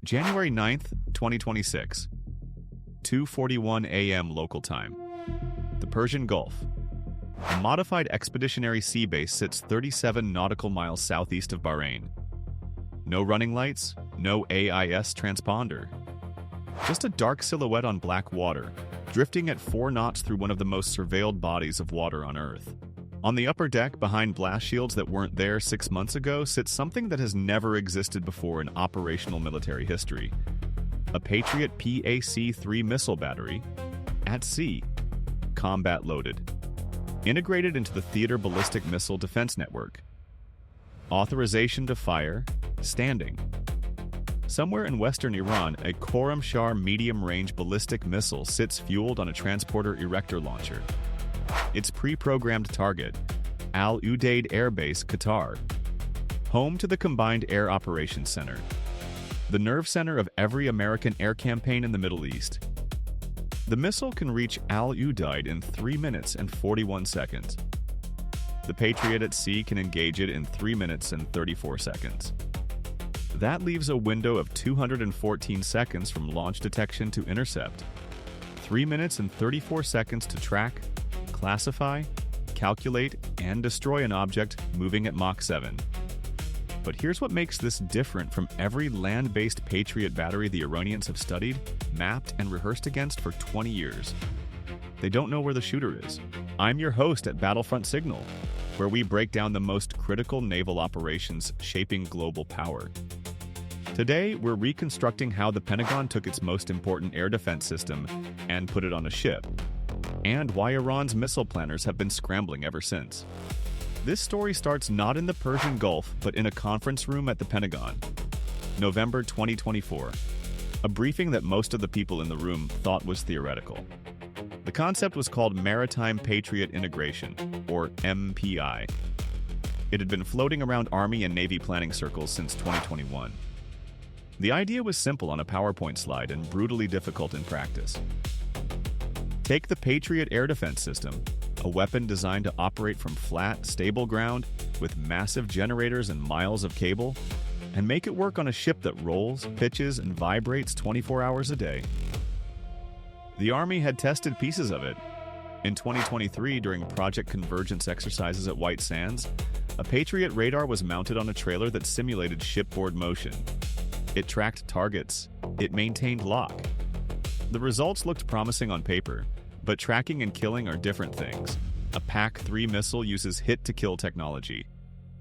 January 9th, 2026, 2:41 a.m. local time. The Persian Gulf. A modified expeditionary sea base sits 37 nautical miles southeast of Bahrain. No running lights, no AIS transponder. Just a dark silhouette on black water, drifting at 4 knots through one of the most surveilled bodies of water on Earth. On the upper deck, behind blast shields that weren't there 6 months ago, sits something that has never existed before in operational military history. A Patriot PAC-3 missile battery, at sea, combat loaded. Integrated into the Theater Ballistic Missile Defense Network. Authorization to fire, standing. Somewhere in western Iran, a Khorramshahr medium-range ballistic missile sits fueled on a transporter erector launcher. Its pre-programmed target, Al Udeid Air Base, Qatar. Home to the Combined Air Operations Center. The nerve center of every American air campaign in the Middle East. The missile can reach Al Udeid in 3 minutes and 41 seconds. The Patriot at sea can engage it in 3 minutes and 34 seconds. That leaves a window of 214 seconds from launch detection to intercept. 3 minutes and 34 seconds to track, classify, calculate, and destroy an object moving at Mach 7. But here's what makes this different from every land-based Patriot battery the Iranians have studied, mapped, and rehearsed against for 20 years. They don't know where the shooter is. I'm your host at Battlefront Signal, where we break down the most critical naval operations shaping global power. Today, we're reconstructing how the Pentagon took its most important air defense system and put it on a ship, and why Iran's missile planners have been scrambling ever since. This story starts not in the Persian Gulf, but in a conference room at the Pentagon. November 2024. A briefing that most of the people in the room thought was theoretical. The concept was called Maritime Patriot Integration, or MPI. It had been floating around Army and Navy planning circles since 2021. The idea was simple on a PowerPoint slide and brutally difficult in practice. Take the Patriot air defense system, a weapon designed to operate from flat, stable ground with massive generators and miles of cable, and make it work on a ship that rolls, pitches, and vibrates 24 hours a day. The Army had tested pieces of it. In 2023, during Project Convergence exercises at White Sands, a Patriot radar was mounted on a trailer that simulated shipboard motion. It tracked targets. It maintained lock. The results looked promising on paper, but tracking and killing are different things. A PAC-3 missile uses hit-to-kill technology.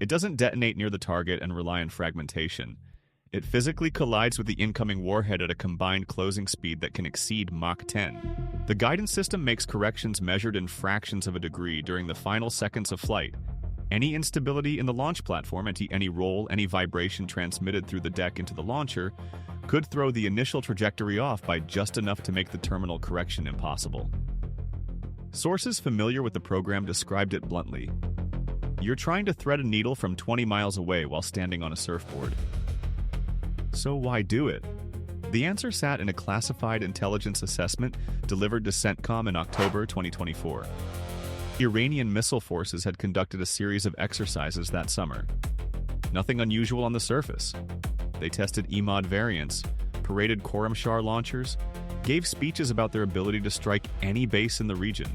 It doesn't detonate near the target and rely on fragmentation. It physically collides with the incoming warhead at a combined closing speed that can exceed Mach 10. The guidance system makes corrections measured in fractions of a degree during the final seconds of flight. Any instability in the launch platform, any roll, any vibration transmitted through the deck into the launcher, could throw the initial trajectory off by just enough to make the terminal correction impossible. Sources familiar with the program described it bluntly. You're trying to thread a needle from 20 miles away while standing on a surfboard. So why do it? The answer sat in a classified intelligence assessment delivered to CENTCOM in October 2024. Iranian missile forces had conducted a series of exercises that summer. Nothing unusual on the surface. They tested EMOD variants, paraded Khorramshahr launchers, gave speeches about their ability to strike any base in the region.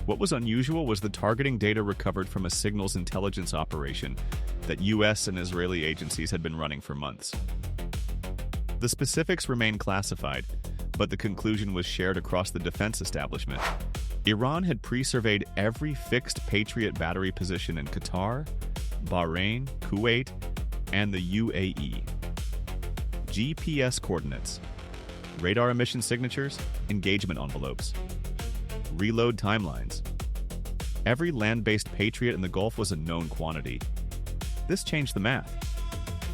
What was unusual was the targeting data recovered from a signals intelligence operation that US and Israeli agencies had been running for months. The specifics remain classified, but the conclusion was shared across the defense establishment. Iran had pre-surveyed every fixed Patriot battery position in Qatar, Bahrain, Kuwait, and the UAE. GPS coordinates, radar emission signatures, engagement envelopes, reload timelines. Every land-based Patriot in the Gulf was a known quantity. This changed the math.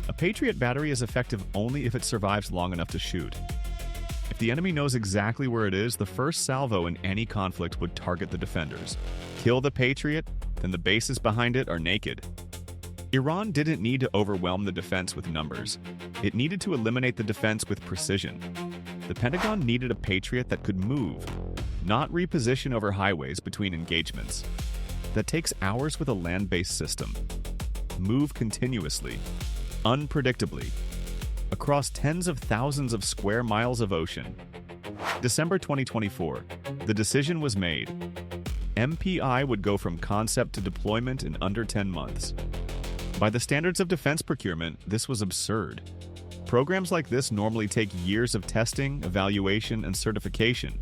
A Patriot battery is effective only if it survives long enough to shoot. If the enemy knows exactly where it is, the first salvo in any conflict would target the defenders. Kill the Patriot, then the bases behind it are naked. Iran didn't need to overwhelm the defense with numbers. It needed to eliminate the defense with precision. The Pentagon needed a Patriot that could move, not reposition over highways between engagements. That takes hours with a land-based system. Move continuously, unpredictably. across tens of thousands of square miles of ocean. December 2024, the decision was made. MPI would go from concept to deployment in under 10 months. By the standards of defense procurement, this was absurd. Programs like this normally take years of testing, evaluation, and certification,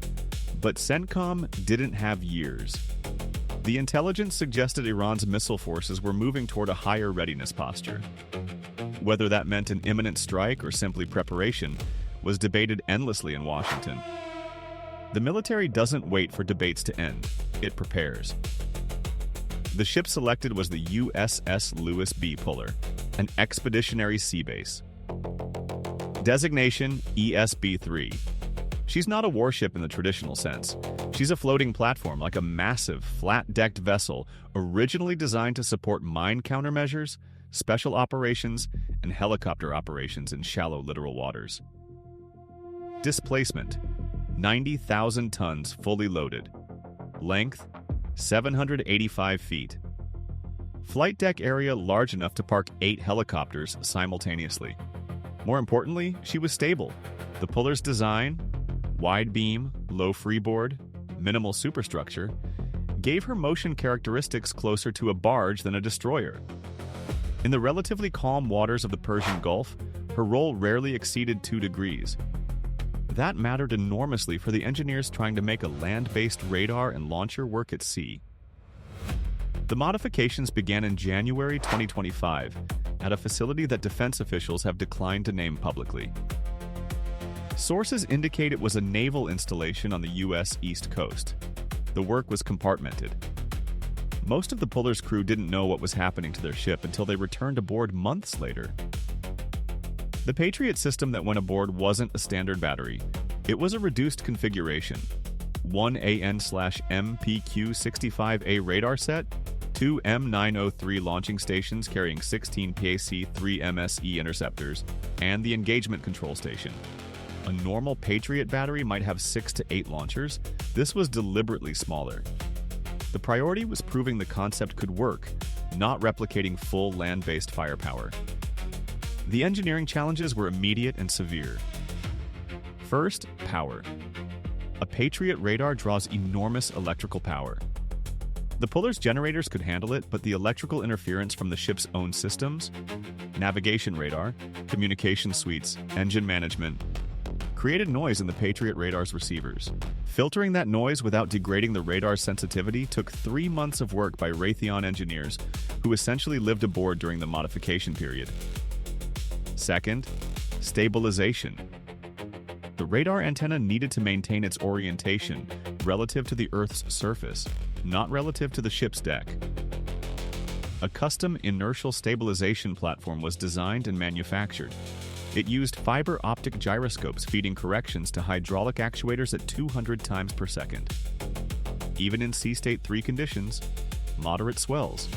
but CENTCOM didn't have years. The intelligence suggested Iran's missile forces were moving toward a higher readiness posture. Whether that meant an imminent strike or simply preparation was debated endlessly in Washington. The military doesn't wait for debates to end, it prepares. The ship selected was the USS Lewis B. Puller, an expeditionary sea base. Designation ESB-3. She's not a warship in the traditional sense. She's a floating platform like a massive, flat-decked vessel originally designed to support mine countermeasures, special operations, and helicopter operations in shallow littoral waters. Displacement: 90,000 tons fully loaded. Length: 785 feet. Flight deck area large enough to park 8 helicopters simultaneously. More importantly, she was stable. The Puller's design, wide beam, low freeboard, minimal superstructure, gave her motion characteristics closer to a barge than a destroyer. In the relatively calm waters of the Persian Gulf, her roll rarely exceeded 2 degrees. That mattered enormously for the engineers trying to make a land-based radar and launcher work at sea. The modifications began in January 2025 at a facility that defense officials have declined to name publicly. Sources indicate it was a naval installation on the U.S. East Coast. The work was compartmented. Most of the Puller's crew didn't know what was happening to their ship until they returned aboard months later. The Patriot system that went aboard wasn't a standard battery. It was a reduced configuration. 1 AN/MPQ-65A radar set, 2 M903 launching stations carrying 16 PAC-3 MSE interceptors, and the engagement control station. A normal Patriot battery might have 6 to 8 launchers. This was deliberately smaller. The priority was proving the concept could work, not replicating full land-based firepower. The engineering challenges were immediate and severe. First, power. A Patriot radar draws enormous electrical power. The Puller's generators could handle it, but the electrical interference from the ship's own systems, navigation radar, communication suites, engine management, created noise in the Patriot radar's receivers. Filtering that noise without degrading the radar's sensitivity took 3 months of work by Raytheon engineers who essentially lived aboard during the modification period. Second, stabilization. The radar antenna needed to maintain its orientation relative to the Earth's surface, not relative to the ship's deck. A custom inertial stabilization platform was designed and manufactured. It used fiber optic gyroscopes feeding corrections to hydraulic actuators at 200 times per second. Even in sea state 3 conditions, moderate swells,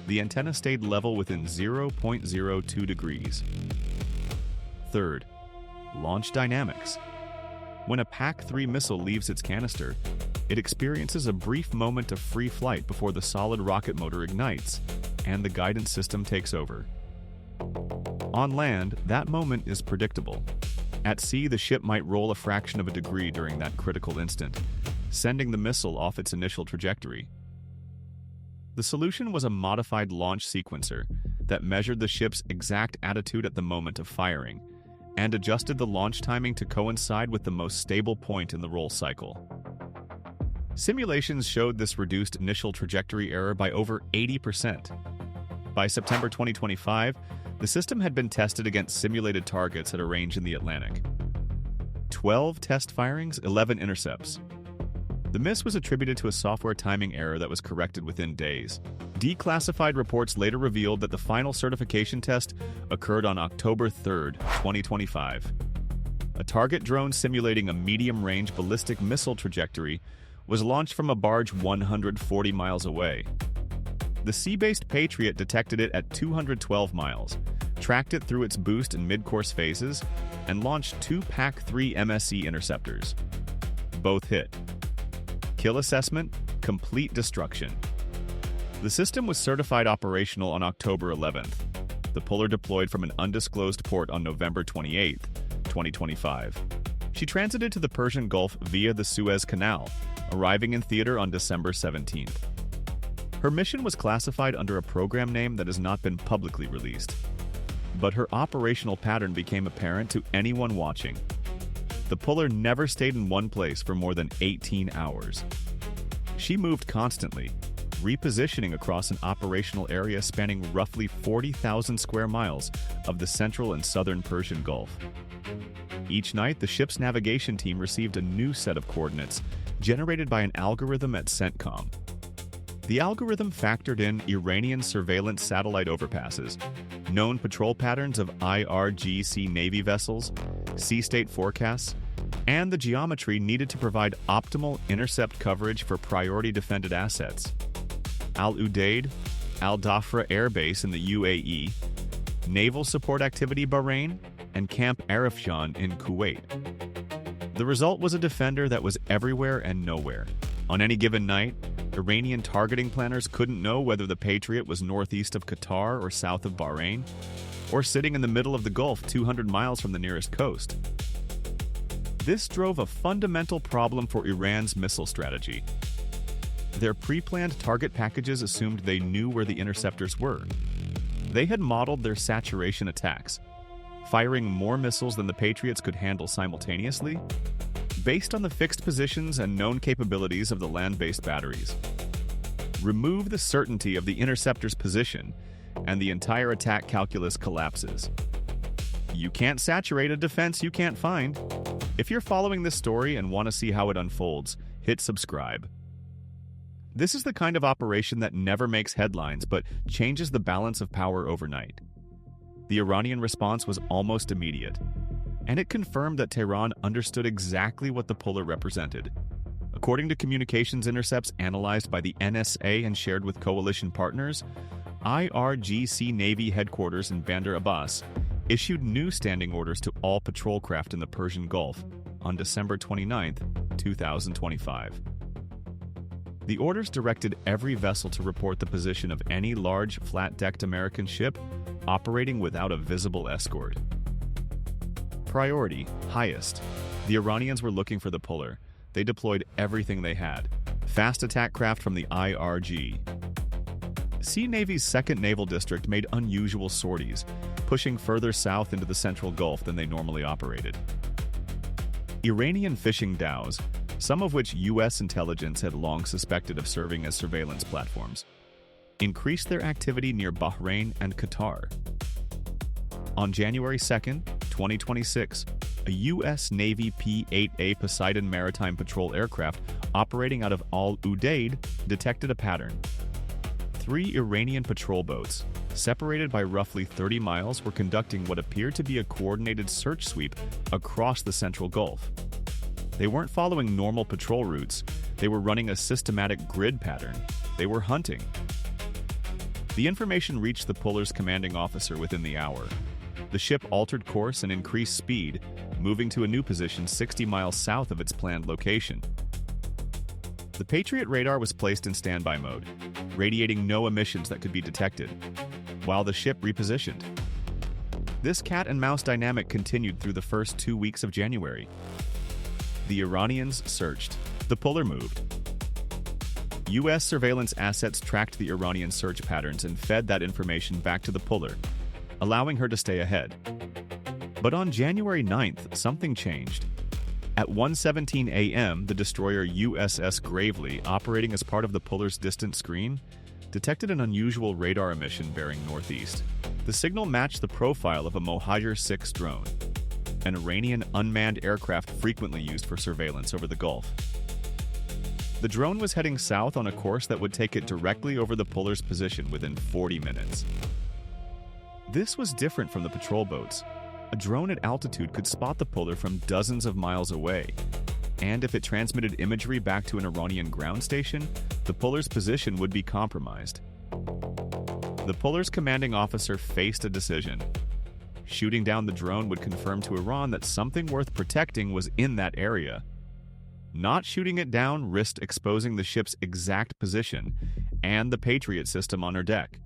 the antenna stayed level within 0.02 degrees. Third, launch dynamics. When a PAC-3 missile leaves its canister, it experiences a brief moment of free flight before the solid rocket motor ignites and the guidance system takes over. On land, that moment is predictable. At sea, the ship might roll a fraction of a degree during that critical instant, sending the missile off its initial trajectory. The solution was a modified launch sequencer that measured the ship's exact attitude at the moment of firing and adjusted the launch timing to coincide with the most stable point in the roll cycle. Simulations showed this reduced initial trajectory error by over 80%. By September 2025, the system had been tested against simulated targets at a range in the Atlantic. 12 test firings, 11 intercepts. The miss was attributed to a software timing error that was corrected within days. Declassified reports later revealed that the final certification test occurred on October 3, 2025. A target drone simulating a medium-range ballistic missile trajectory was launched from a barge 140 miles away. The sea-based Patriot detected it at 212 miles, tracked it through its boost and mid-course phases, and launched 2 PAC-3 MSE interceptors. Both hit. Kill assessment, complete destruction. The system was certified operational on October 11th. The puller deployed from an undisclosed port on November 28, 2025. She transited to the Persian Gulf via the Suez Canal, arriving in theater on December 17th. Her mission was classified under a program name that has not been publicly released. But her operational pattern became apparent to anyone watching. The puller never stayed in one place for more than 18 hours. She moved constantly, repositioning across an operational area spanning roughly 40,000 square miles of the central and southern Persian Gulf. Each night, the ship's navigation team received a new set of coordinates generated by an algorithm at CENTCOM. The algorithm factored in Iranian surveillance satellite overpasses, known patrol patterns of IRGC Navy vessels, sea state forecasts, and the geometry needed to provide optimal intercept coverage for priority defended assets. Al Udeid, Al Dhafra Air Base in the UAE, Naval Support Activity Bahrain, and Camp Arifjan in Kuwait. The result was a defender that was everywhere and nowhere. On any given night, Iranian targeting planners couldn't know whether the Patriot was northeast of Qatar or south of Bahrain, or sitting in the middle of the Gulf 200 miles from the nearest coast. This drove a fundamental problem for Iran's missile strategy. Their pre-planned target packages assumed they knew where the interceptors were. They had modeled their saturation attacks, firing more missiles than the Patriots could handle simultaneously, based on the fixed positions and known capabilities of the land-based batteries. Remove the certainty of the interceptor's position, and the entire attack calculus collapses. You can't saturate a defense you can't find. If you're following this story and want to see how it unfolds, hit subscribe. This is the kind of operation that never makes headlines but changes the balance of power overnight. The Iranian response was almost immediate, and it confirmed that Tehran understood exactly what the puller represented. According to communications intercepts analyzed by the NSA and shared with coalition partners, IRGC Navy headquarters in Bandar Abbas issued new standing orders to all patrol craft in the Persian Gulf on December 29, 2025. The orders directed every vessel to report the position of any large, flat-decked American ship operating without a visible escort. Priority, highest. The Iranians were looking for the puller. They deployed everything they had. Fast attack craft from the IRG. Sea Navy's 2nd Naval District made unusual sorties, pushing further south into the central Gulf than they normally operated. Iranian fishing dhows, some of which U.S. intelligence had long suspected of serving as surveillance platforms, increased their activity near Bahrain and Qatar. On January 2, 2026, a U.S. Navy P-8A Poseidon maritime patrol aircraft operating out of Al Udeid detected a pattern. 3 Iranian patrol boats, separated by roughly 30 miles, were conducting what appeared to be a coordinated search sweep across the central Gulf. They weren't following normal patrol routes. They were running a systematic grid pattern. They were hunting. The information reached the puller's commanding officer within the hour. The ship altered course and increased speed, moving to a new position 60 miles south of its planned location. The Patriot radar was placed in standby mode, radiating no emissions that could be detected, while the ship repositioned. This cat-and-mouse dynamic continued through the first 2 weeks of January. The Iranians searched. The puller moved. U.S. surveillance assets tracked the Iranian search patterns and fed that information back to the puller, allowing her to stay ahead. But on January 9th, something changed. At 1:17 a.m., the destroyer USS Gravely, operating as part of the puller's distant screen, detected an unusual radar emission bearing northeast. The signal matched the profile of a Mohajer-6 drone, an Iranian unmanned aircraft frequently used for surveillance over the Gulf. The drone was heading south on a course that would take it directly over the puller's position within 40 minutes. This was different from the patrol boats. A drone at altitude could spot the puller from dozens of miles away, and if it transmitted imagery back to an Iranian ground station, the puller's position would be compromised. The puller's commanding officer faced a decision. Shooting down the drone would confirm to Iran that something worth protecting was in that area. Not shooting it down risked exposing the ship's exact position and the Patriot system on her deck.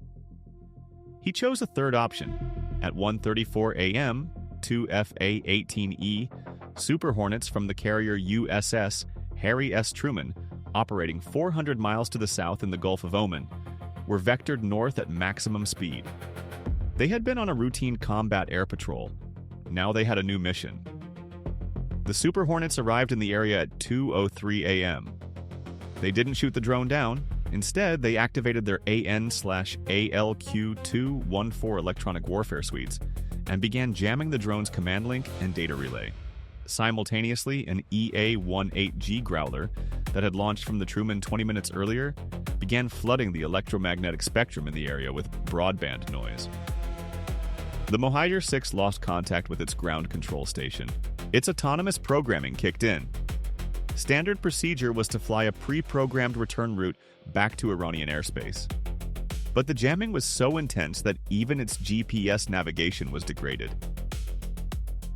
He chose a third option. At 1:34 a.m., two FA-18E Super Hornets from the carrier USS Harry S. Truman, operating 400 miles to the south in the Gulf of Oman, were vectored north at maximum speed. They had been on a routine combat air patrol. Now they had a new mission. The Super Hornets arrived in the area at 2:03 a.m. They didn't shoot the drone down. Instead, they activated their AN/ALQ-214 electronic warfare suites and began jamming the drone's command link and data relay. Simultaneously, an EA-18G Growler that had launched from the Truman 20 minutes earlier began flooding the electromagnetic spectrum in the area with broadband noise. The Mohider 6 lost contact with its ground control station. Its autonomous programming kicked in. Standard procedure was to fly a pre-programmed return route back to Iranian airspace. But the jamming was so intense that even its GPS navigation was degraded.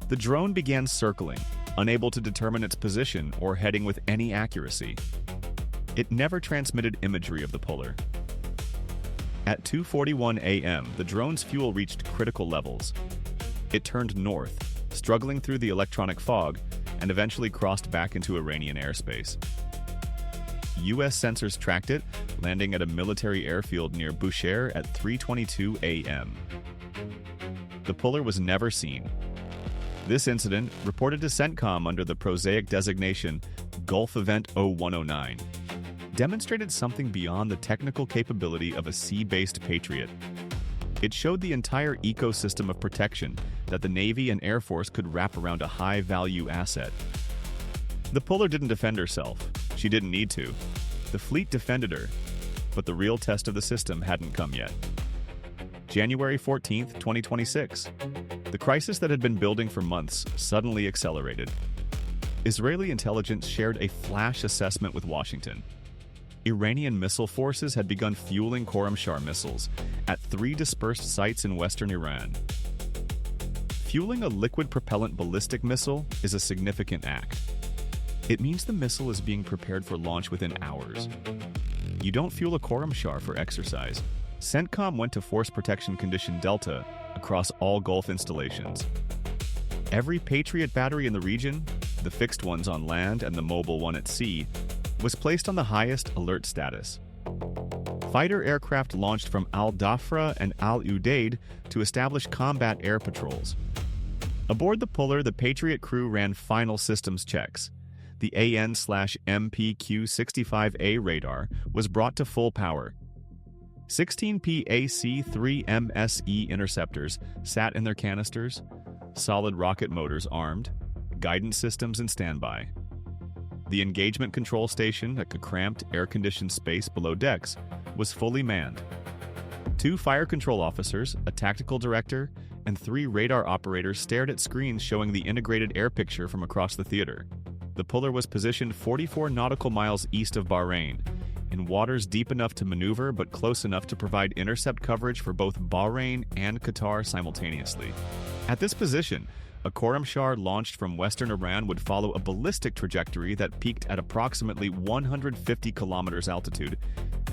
The drone began circling, unable to determine its position or heading with any accuracy. It never transmitted imagery of the puller. At 2:41 a.m., the drone's fuel reached critical levels. It turned north, struggling through the electronic fog, and eventually crossed back into Iranian airspace. U.S. sensors tracked it, landing at a military airfield near Bushehr at 3:22 a.m. The puller was never seen. This incident, reported to CENTCOM under the prosaic designation Gulf Event 0109, demonstrated something beyond the technical capability of a sea-based Patriot. It showed the entire ecosystem of protection that the Navy and Air Force could wrap around a high-value asset. The puller didn't defend herself. She didn't need to. The fleet defended her, but the real test of the system hadn't come yet. January 14, 2026. The crisis that had been building for months suddenly accelerated. Israeli intelligence shared a flash assessment with Washington. Iranian missile forces had begun fueling Khorramshahr missiles at 3 dispersed sites in western Iran. Fueling a liquid propellant ballistic missile is a significant act. It means the missile is being prepared for launch within hours. You don't fuel a Khorramshahr for exercise. CENTCOM went to Force Protection Condition Delta across all Gulf installations. Every Patriot battery in the region, the fixed ones on land and the mobile one at sea, was placed on the highest alert status. Fighter aircraft launched from Al-Dhafra and Al-Udeid to establish combat air patrols. Aboard the puller, the Patriot crew ran final systems checks. The AN/MPQ-65A radar was brought to full power. 16 PAC-3 MSE interceptors sat in their canisters, solid rocket motors armed, guidance systems in standby. The engagement control station, a cramped, air-conditioned space below decks, was fully manned. 2 fire control officers, a tactical director, and 3 radar operators stared at screens showing the integrated air picture from across the theater. The puller was positioned 44 nautical miles east of Bahrain, in waters deep enough to maneuver but close enough to provide intercept coverage for both Bahrain and Qatar simultaneously. At this position, a Khorramshahr launched from western Iran would follow a ballistic trajectory that peaked at approximately 150 kilometers altitude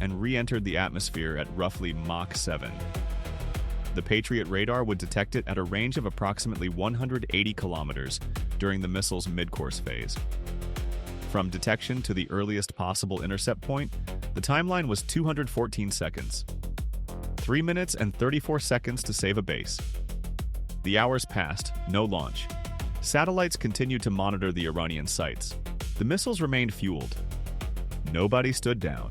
and re-entered the atmosphere at roughly Mach 7. The Patriot radar would detect it at a range of approximately 180 kilometers during the missile's mid-course phase. From detection to the earliest possible intercept point, the timeline was 214 seconds. 3 minutes and 34 seconds to save a base. The hours passed, no launch. Satellites continued to monitor the Iranian sites. The missiles remained fueled. Nobody stood down.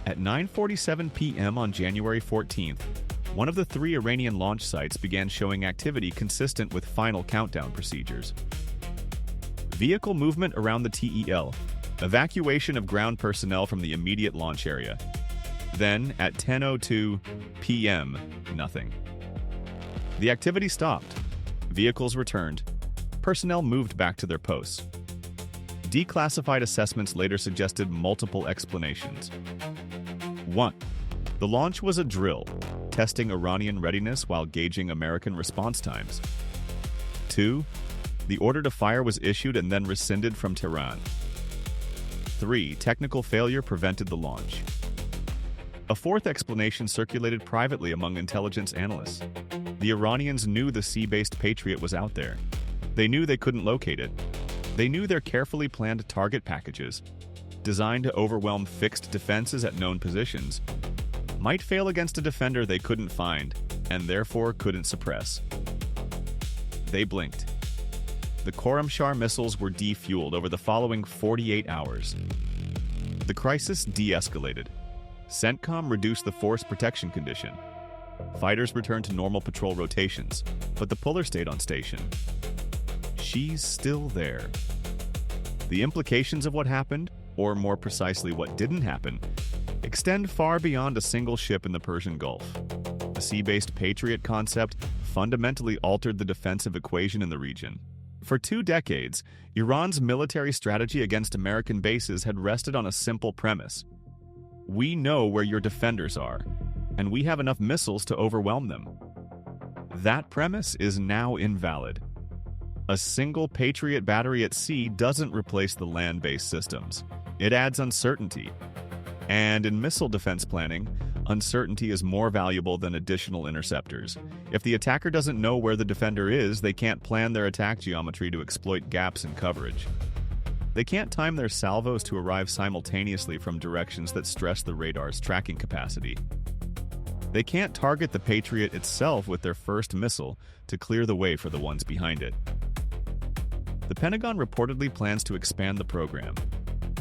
At 9:47 p.m. on January 14th, one of the 3 Iranian launch sites began showing activity consistent with final countdown procedures. Vehicle movement around the TEL, evacuation of ground personnel from the immediate launch area. Then, at 10:02 p.m., nothing. The activity stopped. Vehicles returned. Personnel moved back to their posts. Declassified assessments later suggested multiple explanations. 1. The launch was a drill, testing Iranian readiness while gauging American response times. 2. The order to fire was issued and then rescinded from Tehran. 3. Technical failure prevented the launch. A fourth explanation circulated privately among intelligence analysts. The Iranians knew the sea-based Patriot was out there. They knew they couldn't locate it. They knew their carefully planned target packages, designed to overwhelm fixed defenses at known positions, might fail against a defender they couldn't find, and therefore couldn't suppress. They blinked. The Khorramshahr missiles were defueled over the following 48 hours. The crisis de-escalated. CENTCOM reduced the force protection condition. Fighters returned to normal patrol rotations, but the puller stayed on station. She's still there. The implications of what happened, or more precisely what didn't happen, extend far beyond a single ship in the Persian Gulf. The sea-based Patriot concept fundamentally altered the defensive equation in the region. For 2 decades, Iran's military strategy against American bases had rested on a simple premise. We know where your defenders are, and we have enough missiles to overwhelm them. That premise is now invalid. A single Patriot battery at sea doesn't replace the land-based systems. It adds uncertainty. And in missile defense planning, uncertainty is more valuable than additional interceptors. If the attacker doesn't know where the defender is, they can't plan their attack geometry to exploit gaps in coverage. They can't time their salvos to arrive simultaneously from directions that stress the radar's tracking capacity. They can't target the Patriot itself with their first missile to clear the way for the ones behind it. The Pentagon reportedly plans to expand the program.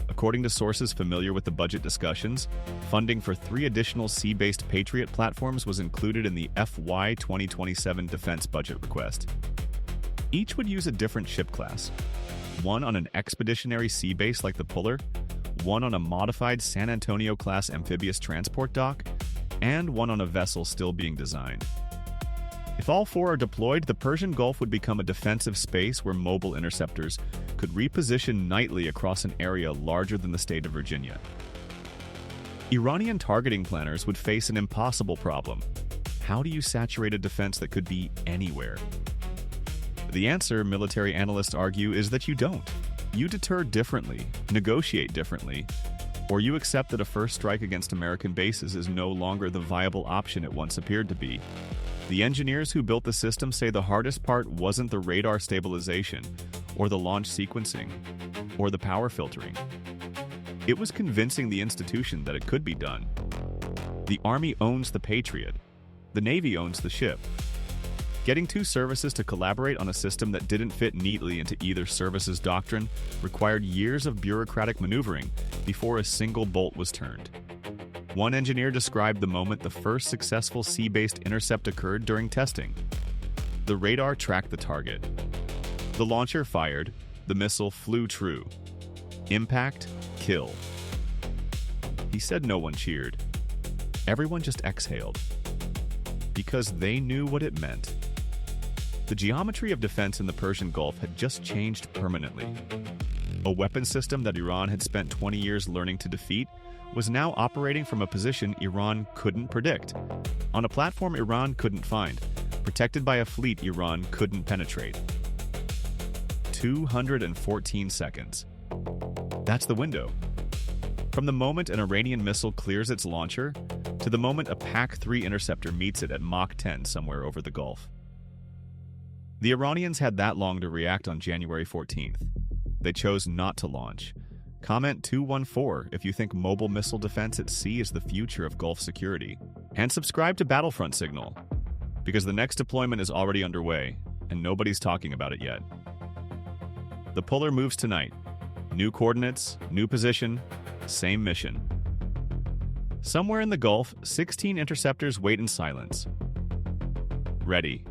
According to sources familiar with the budget discussions, funding for 3 additional sea-based Patriot platforms was included in the FY 2027 defense budget request. Each would use a different ship class, one on an expeditionary sea base like the Puller, one on a modified San Antonio-class amphibious transport dock, and one on a vessel still being designed. If all 4 are deployed, the Persian Gulf would become a defensive space where mobile interceptors could reposition nightly across an area larger than the state of Virginia. Iranian targeting planners would face an impossible problem. How do you saturate a defense that could be anywhere? The answer, military analysts argue, is that you don't. You deter differently, negotiate differently, or you accept that a first strike against American bases is no longer the viable option it once appeared to be. The engineers who built the system say the hardest part wasn't the radar stabilization, or the launch sequencing, or the power filtering. It was convincing the institution that it could be done. The Army owns the Patriot. The Navy owns the ship. Getting 2 services to collaborate on a system that didn't fit neatly into either service's doctrine required years of bureaucratic maneuvering before a single bolt was turned. One engineer described the moment the first successful sea-based intercept occurred during testing. The radar tracked the target. The launcher fired. The missile flew true. Impact, kill. He said no one cheered. Everyone just exhaled. Because they knew what it meant. The geometry of defense in the Persian Gulf had just changed permanently. A weapon system that Iran had spent 20 years learning to defeat was now operating from a position Iran couldn't predict, on a platform Iran couldn't find, protected by a fleet Iran couldn't penetrate. 214 seconds. That's the window. From the moment an Iranian missile clears its launcher, to the moment a PAC-3 interceptor meets it at Mach 10 somewhere over the Gulf. The Iranians had that long to react on January 14th. They chose not to launch. Comment 214 if you think mobile missile defense at sea is the future of Gulf security. And subscribe to Battlefront Signal, because the next deployment is already underway, and nobody's talking about it yet. The Puller moves tonight. New coordinates, new position, same mission. Somewhere in the Gulf, 16 interceptors wait in silence. Ready.